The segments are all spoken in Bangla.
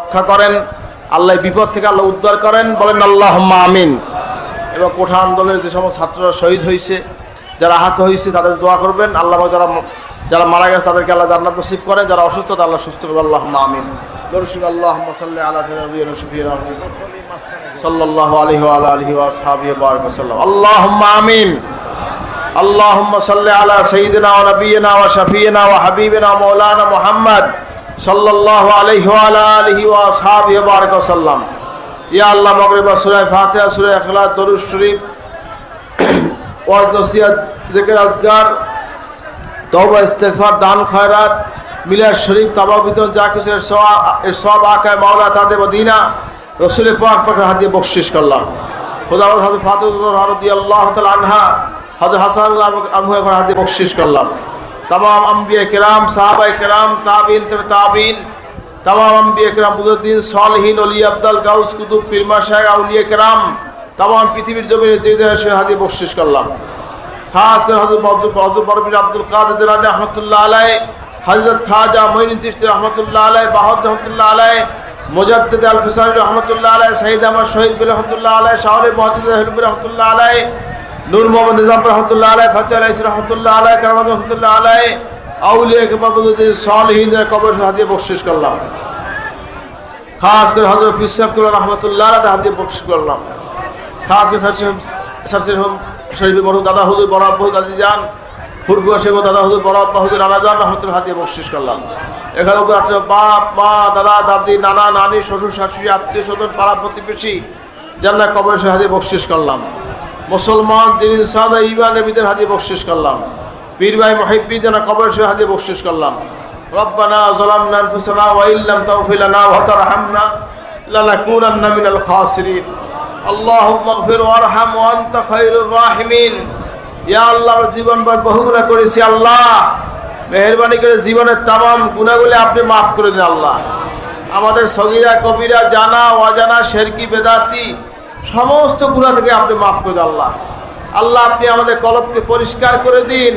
রক্ষা করেন, আল্লাহ বিপদ থেকে আল্লাহ উদ্ধার করেন, বলেন আল্লাহুম্মা আমিন। এবং কোঠা আন্দোলনের যে সমস্ত ছাত্ররা শহীদ হয়েছে, যারা আহত হয়েছে তাদের দোয়া করবেন। আল্লাহ যারা মারা গেছে তাদেরকে আল্লাহ জান্নাত নসিব করেন, যারা অসুস্থ তাদের আল্লাহ সুস্থ করবেন। আল্লাহুম্মা আমিন। দরুদ আল্লাহুম্মা সাল্লি আলা সাইয়্যিদিনা শাফিঈনা সাল্লাল্লাহু আলাইহি ওয়া আলিহি ওয়া আসহাবিহি ওয়া বারাক ওয়াসাল্লাম। আল্লাহুম্মা আমিন। আল্লাহুম্মা সাল্লি আলা সাইয়্যিদিনা ওয়া নাবিয়িনা ওয়া শাফিঈনা ওয়া হাবিবিনা মাওলানা মুহাম্মদ সাল্লাল্লাহু আলাইহি ওয়া আলিহি ওয়া আসহাবিহি ওয়া বারাক ওয়াসাল্লাম। ইয়া আল্লাহ, মাগরিবা সূরা ফাতিহা, সূরা ইখলাস, দরুদ শরীফ, ওয়াজ নসিহত, জিকির আজকার, তওবা ইস্তিগফার, দান খয়রাত, মিলাদ শরীফ, তাওবা বিতরণ, যা কিছু এর সওয়াব আকায়ে মাওলা তাদের মদিনা রাসূল পাক পাকের হাত দিয়ে বখশিশ করলাম। খোদাবন্দ হযরত ফাতিমা রাদিয়াল্লাহু তাআলা আনহা, হযরত হাসান আনহুর হাত দিয়ে বখশিশ করলাম। तमाम अम्बिया किराम, साहबा किराम, ताबीन ताबीन, तमाम अम्बिया किराम, बुजुर्गीन, सालिहीन, ओलिया अब्दल, गाउस, कुतुब, पीर माशाइख, औलिया किराम, तमाम पृथ्वीर जमीने जे जे हादी बख्शिश करलाम। खास कर हज़रत बरपीर अब्दुल कादिर जिलानी रहमतुल्लाह अलैह, हज़रत ख्वाजा मोइनुद्दीन चिश्ती रहमतुल्लाह अलैह, बहाउद्दीन रहमतुल्लाह अलैह, मुजद्दिद अल फिसानी रहमतुल्लाह अलैह, सईद अहमद शहीद बिन रहमतुल्लाह अलैह, शाह मुहद्दिद अहलबी रहमतुल्लाह अलैह, नूर मोहम्मद निजाम रहमतुल्लाह अलैह, फतेह अलैह रहमतुल्लाह अलैह, करमत रहमतुल्लाह अलैह, औलिया के बाबुद्दीन सालिहीन कब्र से हादिया बख्शिश करलाम। खास कर हज़रत पीर साहब के रहमतुल्लाह अलैह हादिया बख्शिश करलाम। खास कर सरसे शरीफ मरहूम दादा हुजूर बड़ा अब्बा दादी जान, ফুরফুরা শেখ দাদা হুজুর বড় আব্বা হুজুর নানা জান রহমতুল্লাহ হাদিয়া বখশিশ করলাম। এখানে বাপ মা দাদা দাদি নানা নানি শ্বশুর শাশুড়ি আত্মীয় স্বজন পাড়া প্রতিবেশী জান্নাত কবরের হাদিয়া বখশিশ করলাম। মুসলমান যিনি সাদা ঈমান নবীদের হাদিয়া বখশিশ করলাম। পীর ভাই মুহিব্বিন জান্নাত কবরের হাদিয়া বখশিশ করলাম। রব্বানা যালামনা আনফুসানা ওয়া ইল্লাম তাগফির লানা ওয়া তারহামনা লানাকুনান্না মিনাল খাসিরিন। আল্লাহুম্মা ইগফির ওয়ারহাম ওয়া আনতা খায়রুর রাহিমিন। ইয়া আল্লাহ, জীবন ভর বহু গুনাহ করেছি, আল্লাহ মেহেরবানি করে জীবনের तमाम গুনাহগুলো আপনি মাফ করে দিন। আল্লাহ আমাদের সগীরা কবিরা জানা অজানা শিরকি বেদাতি সমস্ত গুনাহ থেকে আপনি মাফ করে দিন। আল্লাহ আল্লাহ আপনি আমাদের কলবকে পরিষ্কার করে দিন,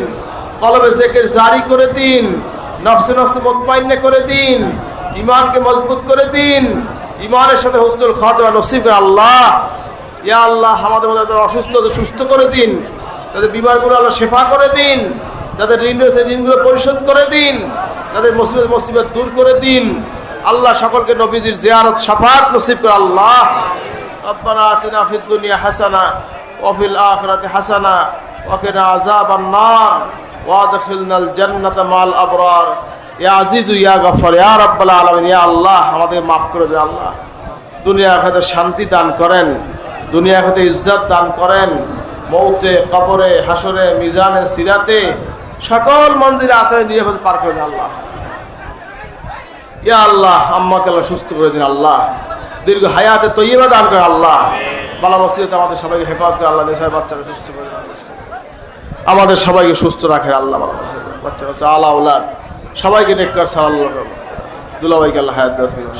কলবে জিকির জারি করে দিন, নফসে নফসে মুতমাইন্না করে দিন, ঈমানকে মজবুত করে দিন, ঈমানের সাথে হুসনুল খাতিমা নসিব করে। আল্লাহ ইয়া আল্লাহ, আমাদের মধ্যে যারা অসুস্থ সুস্থ করে দিন, যাদের বিমারগুলো আল্লাহ শেফা করে দিন, যাদের ঋণ রয়েছে ঋণগুলো পরিশোধ করে দিন, যাদের মুসিবত দূর করে দিন। আল্লাহ সকলকে নবীজির জিয়ারত শাফাআত নসিব করে। আল্লাহ রব্বানা আতিনা ফিদ দুনিয়া হাসানা ওয়া ফিল আখিরাতি হাসানা ওয়া কিনা আযাবান নার ওয়া আদখিলনাল জান্নাতা মাল আবরার। ইয়া আজিজু ইয়া গফফার ইয়া রাব্বাল আলামিন। ইয়া আল্লাহ আমাদের মাফ করে দিন। আল্লাহ দুনিয়া আখিরাতে শান্তি দান করেন, দুনিয়া আখিরাতে ইজ্জত দান করেন, মৌতে কবরে হাসরে মিজানে সিরাতে সকল মন্দিরে আছে নিরাপদে পার করে দিন। আল্লাহ ইয়া আল্লাহ আম্মাকে আল্লাহ সুস্থ করে দিন। আল্লাহ দীর্ঘ হায়াতে তৈয়বা দান করে। আল্লাহ বালা মুসিবত আমাদের সবাইকে হেফাজত করে। আল্লাহ নেশায় বাচ্চারা সুস্থ করে দিন, আমাদের সবাইকে সুস্থ রাখে। আল্লাহ বালা মুসিবত বাচ্চা কাচ্চা আলা আওলাদ সবাইকে নেককার সাল্লাল্লাহু দুলাভাইকে আল্লাহ হায়াত দান করুন।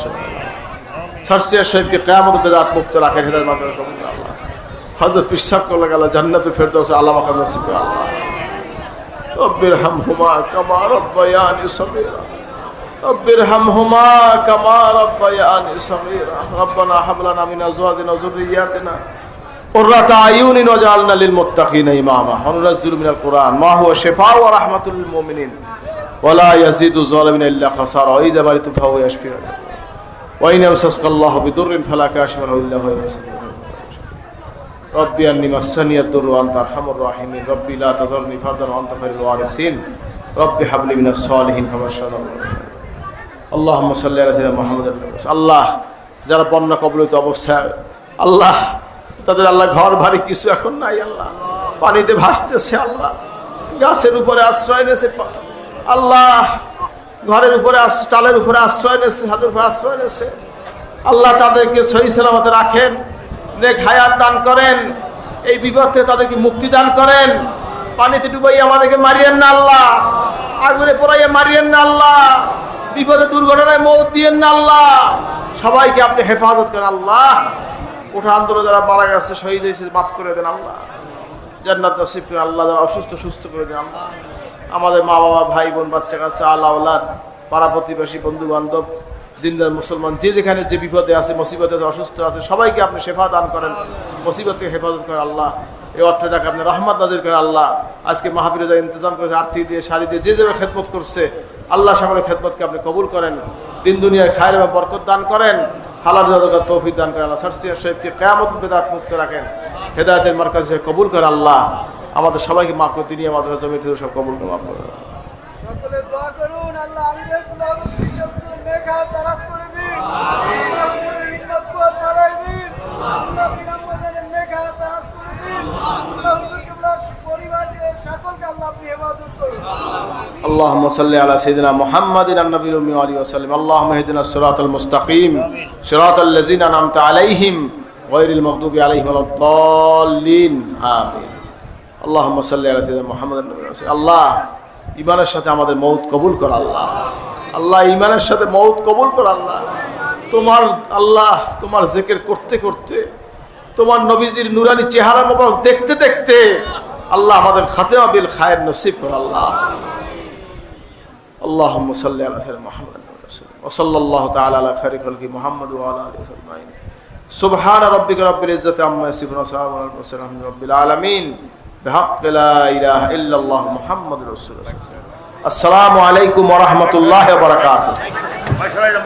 সারসিয়া শরীফকে কিয়ামত বেদাত মুক্ত রাখে, হেদায়েত মার্গ কবুল করে। আল্লাহ হযরত পীর সাহেব কো লাগালা জান্নাতুল ফেরদাউসে আলা মাকাম নসিব করে। আল্লাহ রব্বিরহামহুমা কামা রাব্বায়ানি সগীরা, রব্বিরহামহুমা কামা রাব্বায়ানি সগীরা। রব্বানা হাব লানা মিন আজওয়াজিনা ওয়া যুররিয়াতিনা কুররাতা আয়ুনিন ওয়াজআলনা লিল মুত্তাকিনা ইমামা। ওয়া নুনাজ্জিলু মিনাল কুরআন মা হুয়া শিফাউ ওয়া রাহমাতুল লিল মুমিনিন ওয়া লা ইয়াজিদু যালিমিনা ইল্লা খাসারা। ওয়া ইযা মারিতু ফাহুয়া ইয়াশফিন ওয়া ইন ইয়ামসাসকাল্লাহু বিদুররিন ফালা কাশিফা লাহু ইল্লা হুয়া। ربي أني مسني الضر وأنت أرحم الراحمين. ربي لا تذرني فردا وأنت خير الوارثين. ربي هب لي من الصالحين كما شاء الله. اللهم صل على سيدنا محمد. আল্লাহ যারা বন্যা কবলিত অবস্থায়, আল্লাহ তাদের আল্লাহ ঘর বাড়ি কিছু এখন নাই, আল্লাহ পানিতে ভাসতেছে, আল্লাহ গাছের উপরে আশ্রয় নেছে, আল্লাহ ঘরের উপরে চালের উপরে আশ্রয় নেছে, হাতের উপরে আশ্রয় নেছে। আল্লাহ তাদেরকে সহি সালামতে রাখেন, নেক হায়াত দান করেন, এই বিপদ থেকে তাদেরকে মুক্তি দান করেন। পানিতে ডুবাইয়া আমাদেরকে মারিয়েন না আল্লাহ, আগুনে পোড়াইয়া মারিয়েন না আল্লাহ, বিপদে দুর্ঘটনায় মৌত দিয়েন না আল্লাহ। সবাইকে আপনি হেফাজত করেন। আল্লাহ কোঠা আন্দোলনে যারা মারা গেছে শহীদ হয়েছে মাফ করে দেন। আল্লাহ জান্নাত নসিব করেন। আল্লাহ যারা অসুস্থ সুস্থ করে দেন। আল্লাহ আমাদের মা বাবা ভাই বোন বাচ্চা কাচ্চা আলা আওলাদ পাড়া প্রতিবেশী বন্ধু বান্ধব দিনদার মুসলমান যে যেখানে যে বিপদে আছে, মুসিবতে আছে, অসুস্থ আছে, সবাইকে আপনি শেফা দান করেন, মুসিবত থেকে হেফাজত করেন আল্লাহ। এই অর্থটাকে আপনি রহমত নাজির করেন আল্লাহ। আজকে মাহফিলে যা ইন্তজাম করেছে, আর্থিক দিয়ে, শাড়ি দিয়ে, যে যেভাবে খেদমত করছে আল্লাহ, সকলের খেদমতকে আপনি কবুল করেন। দিন দুনিয়ার খায়ের এবং বরকত দান করেন, হালাল রিজকের তৌফিক দান করেন আল্লাহ। সারসিয়া শরীফকে কিয়ামত বিদআত মুক্ত রাখেন, হেদায়েতের মার্কাজ হিসেবে কবুল করেন আল্লাহ। আমাদের সবাইকে মাফ করে তিনি আমাদের জমিতে সব কবুল করে মাফ করেন। সকলে দোয়া করুন, আল্লাহ আমিরের কুলাবতী শব্দের নেখা তারাস করে দিন, আল্লাহ হিম্মত কুয়াত বাড়াই দিন, আল্লাহ বিনামূল্যে নেখা তারাস করে দিন, আল্লাহ হুজুর কিবলার পরিবারের সকলকে আল্লাহ আপনি হেফাজত করুন। اللهم صل على سيدنا محمد النبي الأمي وآله وسلم. اللهم اهدنا الصراط المستقيم صراط الذين أنعمت عليهم غير المغضوب عليهم ولا الضالين آمين. اللهم صل على سيدنا محمد النبي الأمي. আল্লাহ ঈমানের সাথে আমাদের মওত কবুল কর আল্লাহ। আল্লাহ ঈমানের সাথে মওত কবুল কর আল্লাহ। তোমার আল্লাহ তোমার জিকির করতে করতে, তোমার নবীজির নূরানি চেহারা মোবারক দেখতে দেখতে আল্লাহ আমাদের খাতেমা বিল খায়ের নসিব কর আল্লাহ। اللهم صل على سيدنا محمد وصلى الله تعالى على خير خلق محمد وعلى اله وصحبه اجمعين. سبحان ربك رب العزة عما يصفون وسلام على المرسلين والحمد لله رب العالمين بحق لا اله الا الله محمد رسول الله. السلام عليكم ورحمة الله وبركاته.